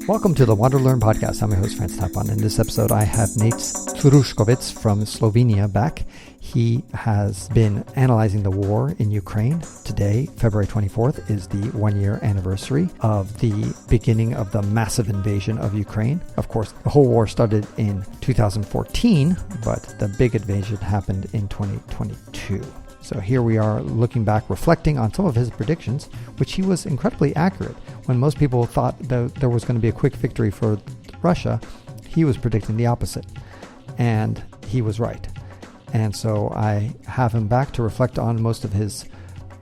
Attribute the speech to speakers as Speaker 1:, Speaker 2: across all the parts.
Speaker 1: Welcome to the WanderLearn-Podcast. I'm your host, Tapon. In this episode, I have Nejc Trušnovec from Slovenia back. He has been analyzing the war in Ukraine. Today, February 24th, is the one-year anniversary of the beginning of the massive invasion of Ukraine. Of course, the whole war started in 2014, but the big invasion happened in 2022. So here we are looking back, reflecting on some of his predictions, which he was incredibly accurate. When most people thought that there was going to be a quick victory for Russia, he was predicting the opposite. And he was right. And so I have him back to reflect on most of his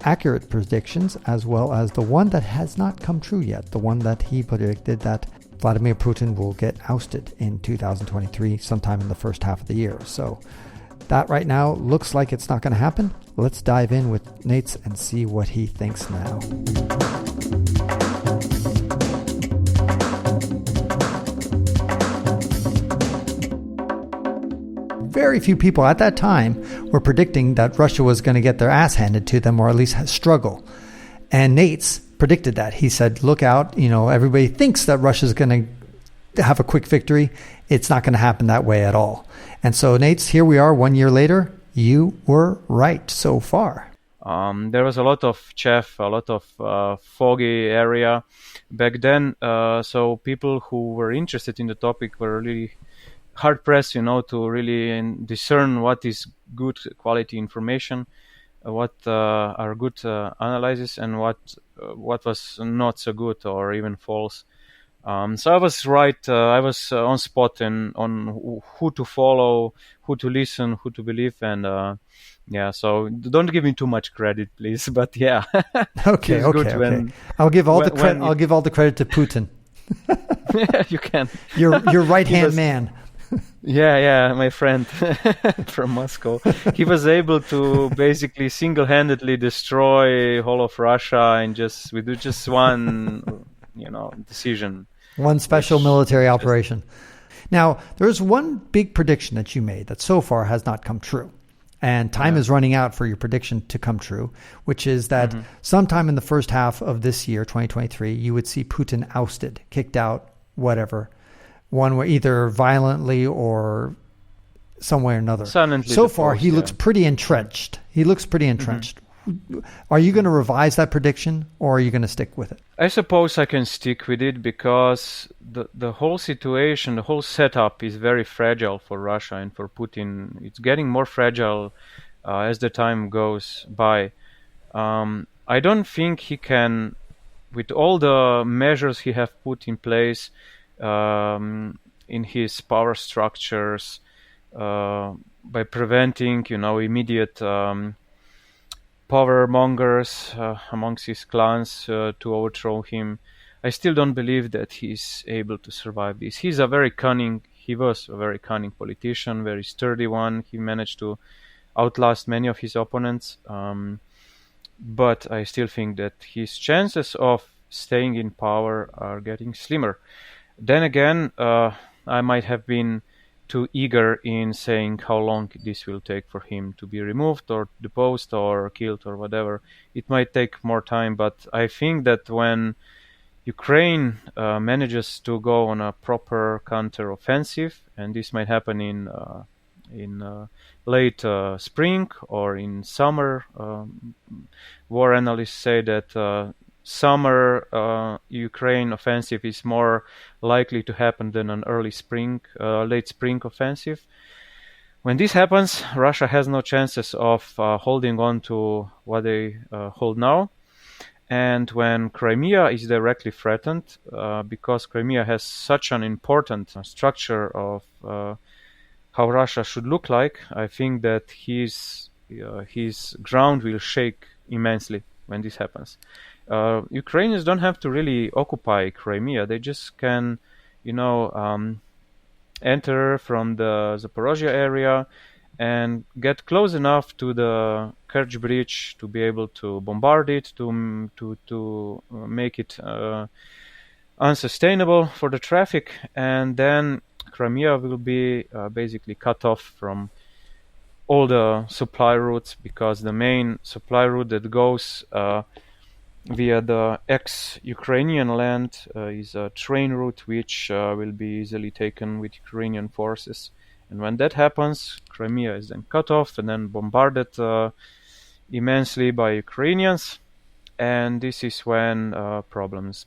Speaker 1: accurate predictions, as well as the one that has not come true yet, the one that he predicted that Vladimir Putin will get ousted in 2023, sometime in the first half of the year. So that right now looks like it's not going to happen. Let's dive in with Nejc and see what he thinks now. Very few people at that time were predicting that Russia was going to get their ass handed to them, or at least struggle. And Nejc predicted that. He said, look out, everybody thinks that Russia's going to have a quick victory. It's not going to happen that way at all. And so, Nejc, here we are 1 year later. You were right so far.
Speaker 2: There was a lot of chaff, a lot of foggy area back then. So people who were interested in the topic were really hard-pressed, to really discern what is good quality information, what are good analysis, and what was not so good or even false. So I was right. I was on spot on who to follow, who to listen, who to believe, and so don't give me too much credit, please. But yeah,
Speaker 1: okay. I'll give all the credit. I'll give all the credit to Putin.
Speaker 2: Yeah, you can.
Speaker 1: Your right hand man.
Speaker 2: Yeah, my friend from Moscow. He was able to basically single-handedly destroy whole of Russia and just one, decision.
Speaker 1: One special military operation. Now, there's one big prediction that you made that so far has not come true. And time is running out for your prediction to come true, which is that sometime in the first half of this year, 2023, you would see Putin ousted, kicked out, whatever. One way, either violently or some way or another. So far, he looks pretty entrenched. Are you going to revise that prediction, or are you going to stick with it?
Speaker 2: I suppose I can stick with it because the whole situation, the whole setup is very fragile for Russia and for Putin. It's getting more fragile as the time goes by. I don't think he can, with all the measures he have put in place in his power structures, by preventing, immediate power mongers amongst his clans to overthrow him. I still don't believe that he's able to survive this. He was a very cunning politician, very sturdy one. He managed to outlast many of his opponents. But I still think that his chances of staying in power are getting slimmer. Then again, I might have been too eager in saying how long this will take for him to be removed or deposed or killed or whatever. It might take more time, but I think that when Ukraine manages to go on a proper counter-offensive, and this might happen in late spring or in summer, war analysts say that summer Ukraine offensive is more likely to happen than an late spring offensive. When this happens, Russia has no chances of holding on to what they hold now. And when Crimea is directly threatened, because Crimea has such an important structure of how Russia should look like, I think that his ground will shake immensely when this happens. Ukrainians don't have to really occupy Crimea. They just can, enter from the Zaporozhye area and get close enough to the Kerch Bridge to be able to bombard it, to make it unsustainable for the traffic, and then Crimea will be basically cut off from all the supply routes, because the main supply route that goes via the ex-Ukrainian land is a train route which will be easily taken with Ukrainian forces. And when that happens, Crimea is then cut off and then bombarded immensely by Ukrainians. And this is when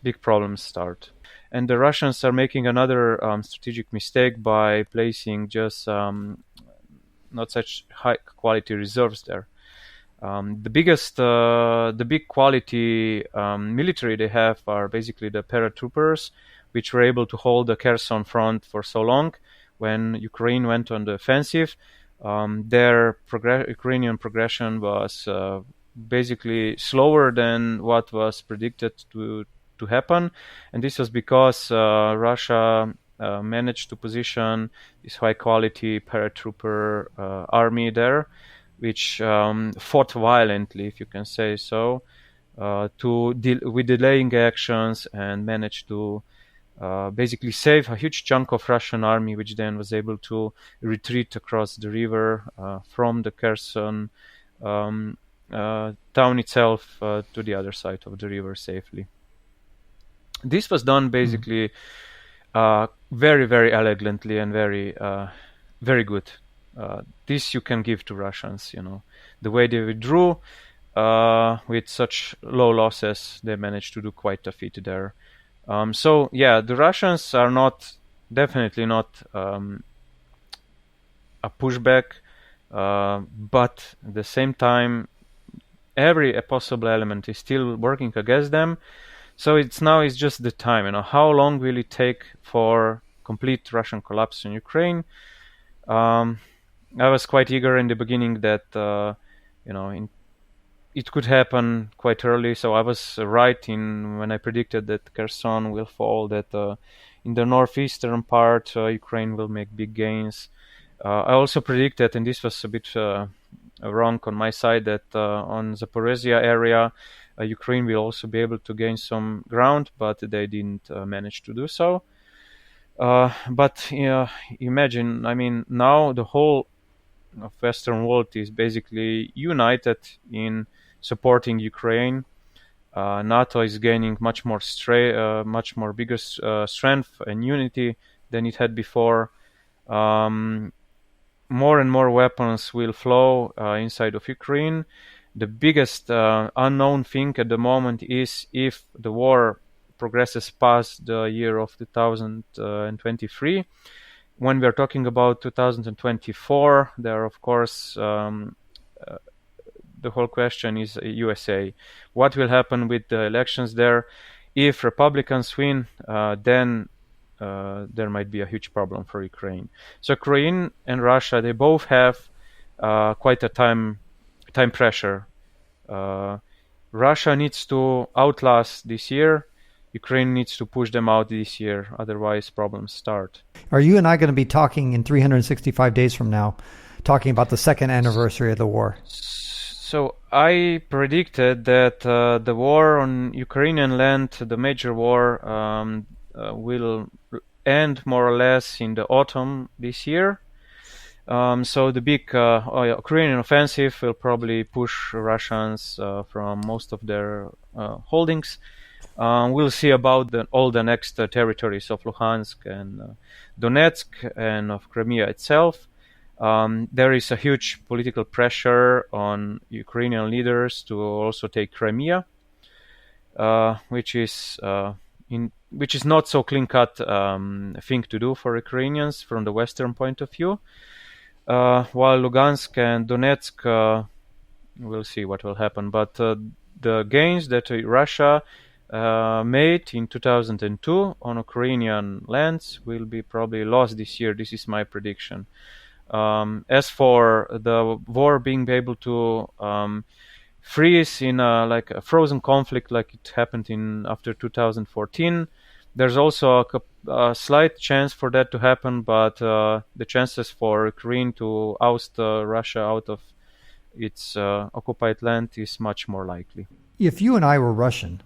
Speaker 2: big problems start. And the Russians are making another strategic mistake by placing just not such high quality reserves there. The big quality military they have are basically the paratroopers, which were able to hold the Kherson front for so long. When Ukraine went on the offensive, their Ukrainian progression was basically slower than what was predicted to happen, and this was because Russia managed to position this high quality paratrooper army there, which fought violently, if you can say so, with delaying actions, and managed to basically save a huge chunk of Russian army, which then was able to retreat across the river from the Kherson town itself to the other side of the river safely. This was done basically very, very elegantly and very, very good. This you can give to Russians, the way they withdrew with such low losses, they managed to do quite a feat there. So yeah, the Russians are definitely not a pushback, but at the same time, every possible element is still working against them. So it's just the time, how long will it take for complete Russian collapse in Ukraine? I was quite eager in the beginning that it could happen quite early. So I was right when I predicted that Kherson will fall, that in the northeastern part Ukraine will make big gains. I also predicted, and this was a bit wrong on my side, that on Zaporizhia area Ukraine will also be able to gain some ground, but they didn't manage to do so. But imagine, now the whole of Western world is basically united in supporting Ukraine. NATO is gaining much more bigger strength and unity than it had before. More and more weapons will flow inside of Ukraine. The biggest unknown thing at the moment is if the war progresses past the year of 2023. When we are talking about 2024, there are, of course, the whole question is USA. What will happen with the elections there? If Republicans win, then there might be a huge problem for Ukraine. So Ukraine and Russia, they both have quite a time pressure. Russia needs to outlast this year. Ukraine needs to push them out this year, otherwise problems start.
Speaker 1: Are you and I going to be talking in 365 days from now, talking about the second anniversary of the war?
Speaker 2: So I predicted that the war on Ukrainian land, the major war, will end more or less in the autumn this year. So the big Ukrainian offensive will probably push Russians from most of their holdings. We'll see about all the next territories of Luhansk and Donetsk and of Crimea itself. There is a huge political pressure on Ukrainian leaders to also take Crimea, which is not so clean-cut thing to do for Ukrainians from the Western point of view. While Lugansk and Donetsk, we'll see what will happen. But the gains that Russia made in 2002 on Ukrainian lands will be probably lost this year. This is my prediction. As for the war being able to freeze in a frozen conflict like it happened after 2014, there's also a slight chance for that to happen, but the chances for Ukraine to oust Russia out of its occupied land is much more likely.
Speaker 1: If you and I were Russian,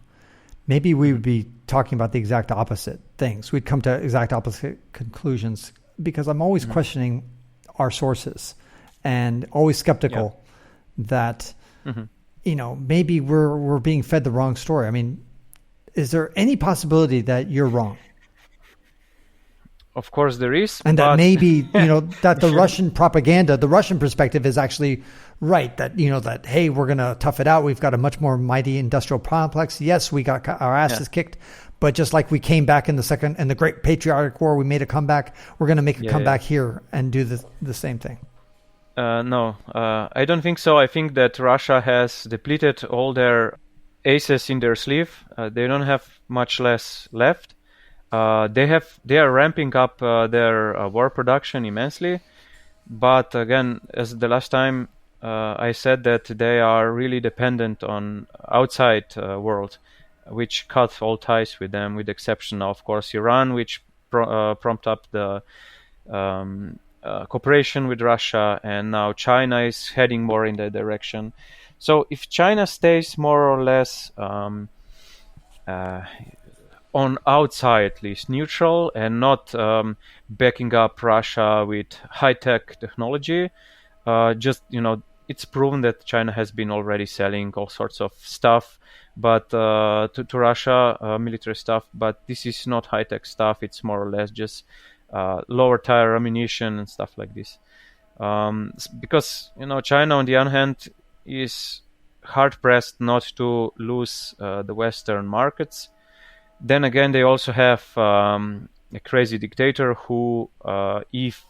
Speaker 1: maybe we would be talking about the exact opposite things. We'd come to exact opposite conclusions, because I'm always questioning our sources and always skeptical that maybe we're being fed the wrong story. I mean, is there any possibility that you're wrong?
Speaker 2: Of course there is.
Speaker 1: And that maybe, that the Russian propaganda, the Russian perspective is actually right. That, that, hey, we're going to tough it out. We've got a much more mighty industrial complex. Yes, we got our asses kicked. But just like we came back in the Great Patriotic War, we made a comeback. We're going to make a comeback here and do the same thing.
Speaker 2: No, I don't think so. I think that Russia has depleted all their aces in their sleeve. They don't have much less left. They are ramping up their war production immensely, but again, as the last time I said that they are really dependent on outside world, which cut all ties with them, with the exception of course Iran, which prompt up the cooperation with Russia, and now China is heading more in that direction. So if China stays more or less on outside at least neutral and not backing up Russia with high-tech technology, it's proven that China has been already selling all sorts of stuff, but to Russia, military stuff, but this is not high-tech stuff. It's more or less just lower tier ammunition and stuff like this, because China on the other hand is hard-pressed not to lose the Western markets. Then again, they also have a crazy dictator who, if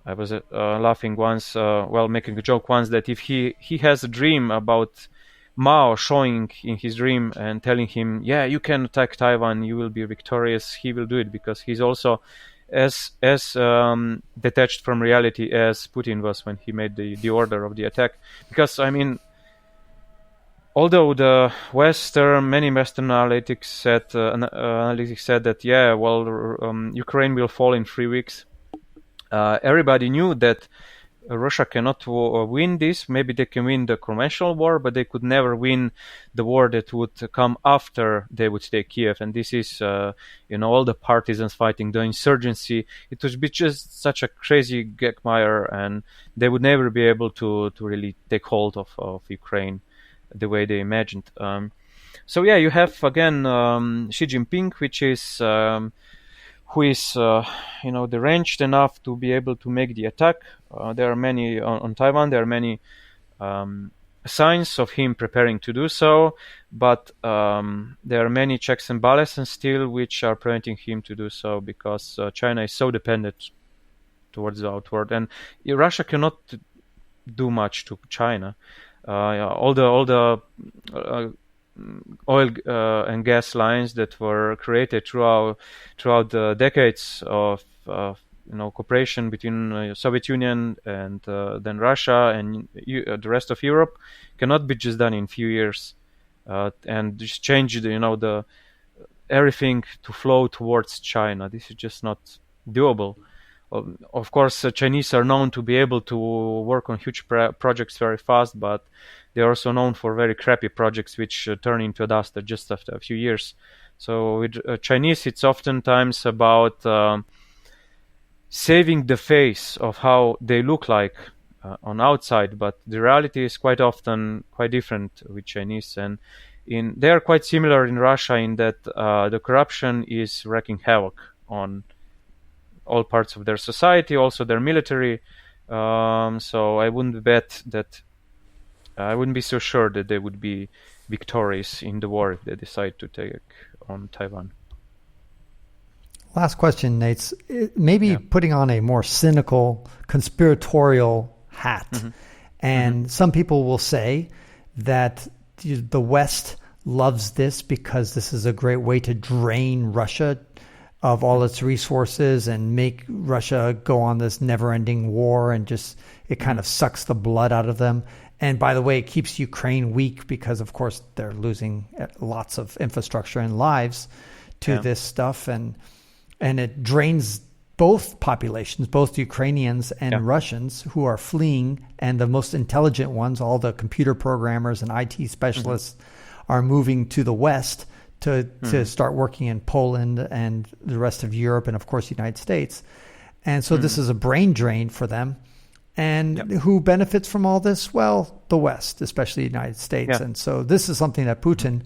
Speaker 2: I was laughing once, making a joke once, that if he has a dream about Mao showing in his dream and telling him, yeah, you can attack Taiwan, you will be victorious, he will do it, because he's also as detached from reality as Putin was when he made the order of the attack. Because, I mean, although the many Western analytics said that Ukraine will fall in 3 weeks. Everybody knew that Russia cannot win this. Maybe they can win the conventional war, but they could never win the war that would come after they would take Kiev. And this is, all the partisans fighting the insurgency. It would be just such a crazy quagmire, and they would never be able to really take hold of Ukraine the way they imagined. You have again Xi Jinping, which is who is deranged enough to be able to make the attack. There are many on Taiwan. There are many signs of him preparing to do so, but there are many checks and balances still which are preventing him to do so, because China is so dependent towards the outward, and Russia cannot do much to China. All the oil and gas lines that were created throughout the decades of cooperation between Soviet Union and then Russia and the rest of Europe cannot be just done in few years and just change the everything to flow towards China. This is just not doable. Of course, Chinese are known to be able to work on huge projects very fast, but they are also known for very crappy projects which turn into dust just after a few years. So with Chinese, it's oftentimes about saving the face of how they look like on outside, but the reality is quite often quite different with Chinese. And they are quite similar in Russia in that the corruption is wreaking havoc on all parts of their society, also their military. So I wouldn't bet that I wouldn't be so sure that they would be victorious in the war if they decide to take on Taiwan.
Speaker 1: Last question, Nejc. Maybe putting on a more cynical, conspiratorial hat. Mm-hmm. And some people will say that the West loves this because this is a great way to drain Russia of all its resources and make Russia go on this never-ending war, and just it kind of sucks the blood out of them. And by the way, it keeps Ukraine weak because, of course, they're losing lots of infrastructure and lives to this stuff, and it drains both populations, both Ukrainians and Russians who are fleeing, and the most intelligent ones, all the computer programmers and IT specialists, are moving to the West to start working in Poland and the rest of Europe, and of course the United States. And so this is a brain drain for them. And who benefits from all this? Well, the West, especially the United States.
Speaker 2: Yeah.
Speaker 1: And so this is something that Putin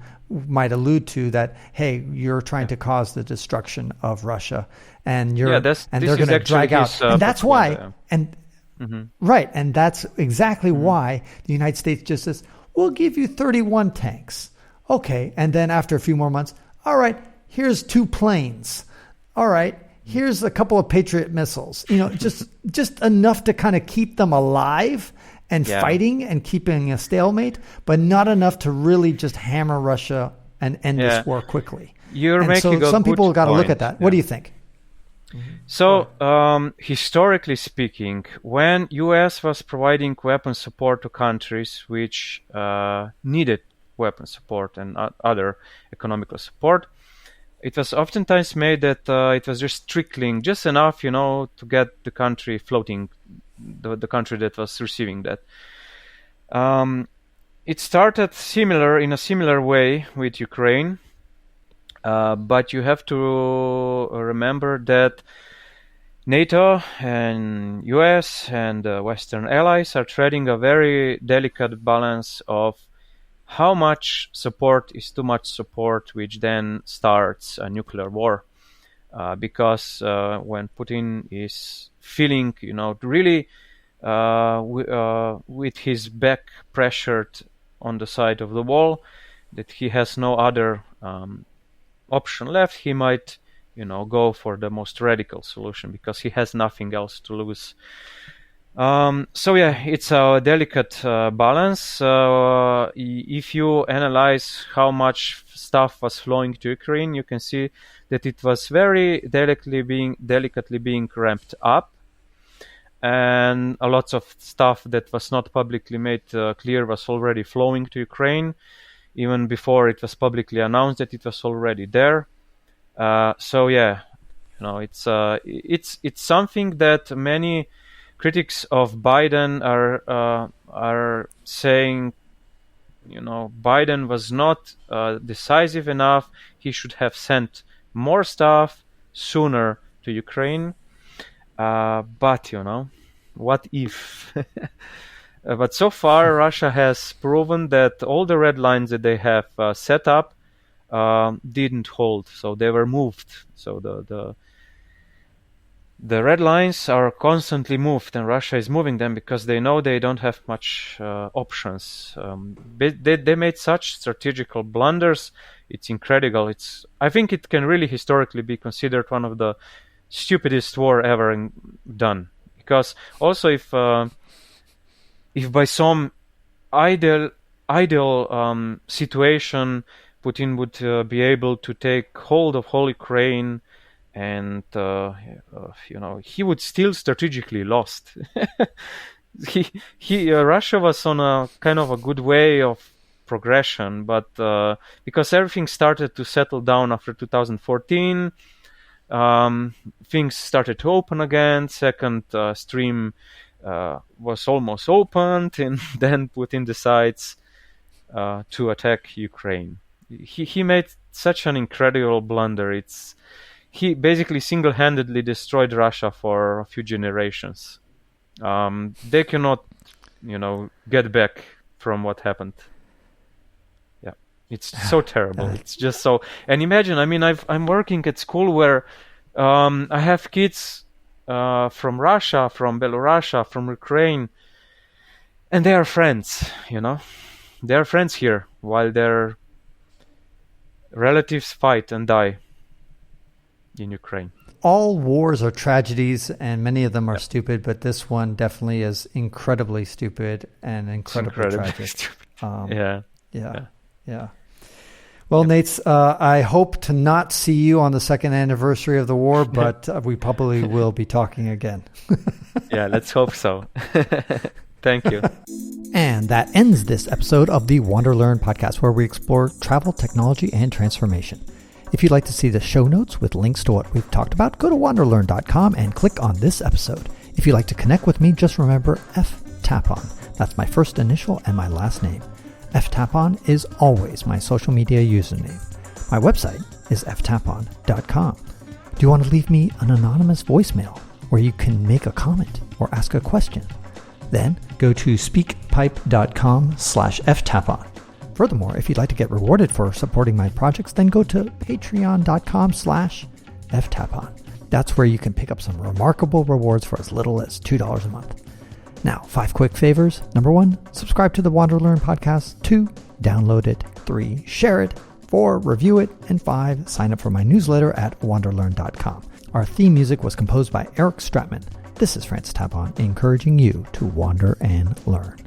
Speaker 1: might allude to, that, hey, you're trying to cause the destruction of Russia, and they're going to drag out. And that's why, right, and that's exactly why the United States just says, we'll give you 31 tanks. Okay, and then after a few more months, all right, here's 2 planes. All right, here's a couple of Patriot missiles. Just enough to kind of keep them alive and fighting and keeping a stalemate, but not enough to really just hammer Russia and end this war quickly. Some people got to look at that. What do you think?
Speaker 2: So, historically speaking, when U.S. was providing weapon support to countries which needed weapon support and other economical support, it was oftentimes made that it was just trickling just enough, to get the country floating, the country that was receiving that. It started in a similar way with Ukraine, but you have to remember that NATO and US and Western allies are treading a very delicate balance of how much support is too much support, which then starts a nuclear war. Because when Putin is feeling, really with his back pressured on the side of the wall, that he has no other option left, he might, go for the most radical solution because he has nothing else to lose. It's a delicate balance. If you analyze how much stuff was flowing to Ukraine, you can see that it was very delicately being ramped up, and a lot of stuff that was not publicly made clear was already flowing to Ukraine, even before it was publicly announced that it was already there. It's something that many critics of Biden are saying, Biden was not decisive enough. He should have sent more stuff sooner to Ukraine. But what if? But so far, Russia has proven that all the red lines that they have set up didn't hold. So they were moved. So the red lines are constantly moved, and Russia is moving them because they know they don't have much options. They made such strategical blunders. It's incredible. I think it can really historically be considered one of the stupidest war ever done. Because also if by some ideal situation Putin would be able to take hold of whole Ukraine, and he would still strategically lost. Russia was on a kind of a good way of progression, but because everything started to settle down after 2014, things started to open again. Second stream was almost opened, and then Putin decides to attack Ukraine. He made such an incredible blunder. He basically single-handedly destroyed Russia for a few generations. They cannot, get back from what happened. Yeah, it's so terrible. It's just so. And imagine, I'm working at school where I have kids from Russia, from Belarus, from Ukraine, and they are friends. They are friends here while their relatives fight and die in Ukraine.
Speaker 1: All wars are tragedies, and many of them are stupid, but this one definitely is incredibly stupid and incredibly tragic.
Speaker 2: Stupid.
Speaker 1: Yeah. Well, Nejc, I hope to not see you on the second anniversary of the war, but we probably will be talking again.
Speaker 2: Yeah, let's hope so. Thank you.
Speaker 1: And that ends this episode of the WanderLearn-Podcast, where we explore travel, technology, and transformation. If you'd like to see the show notes with links to what we've talked about, go to WanderLearn.com and click on this episode. If you'd like to connect with me, just remember Tapon. That's my first initial and my last name. Tapon is always my social media username. My website is ftapon.com. Do you want to leave me an anonymous voicemail where you can make a comment or ask a question? Then go to speakpipe.com/ftapon. Furthermore, if you'd like to get rewarded for supporting my projects, then go to patreon.com/ftapon. That's where you can pick up some remarkable rewards for as little as $2 a month. Now, 5 quick favors. Number 1, subscribe to the WanderLearn podcast. 2, download it. 3, share it. 4, review it. And 5, sign up for my newsletter at WanderLearn.com. Our theme music was composed by Eric Stratman. This is Francis Tapon, encouraging you to wander and learn.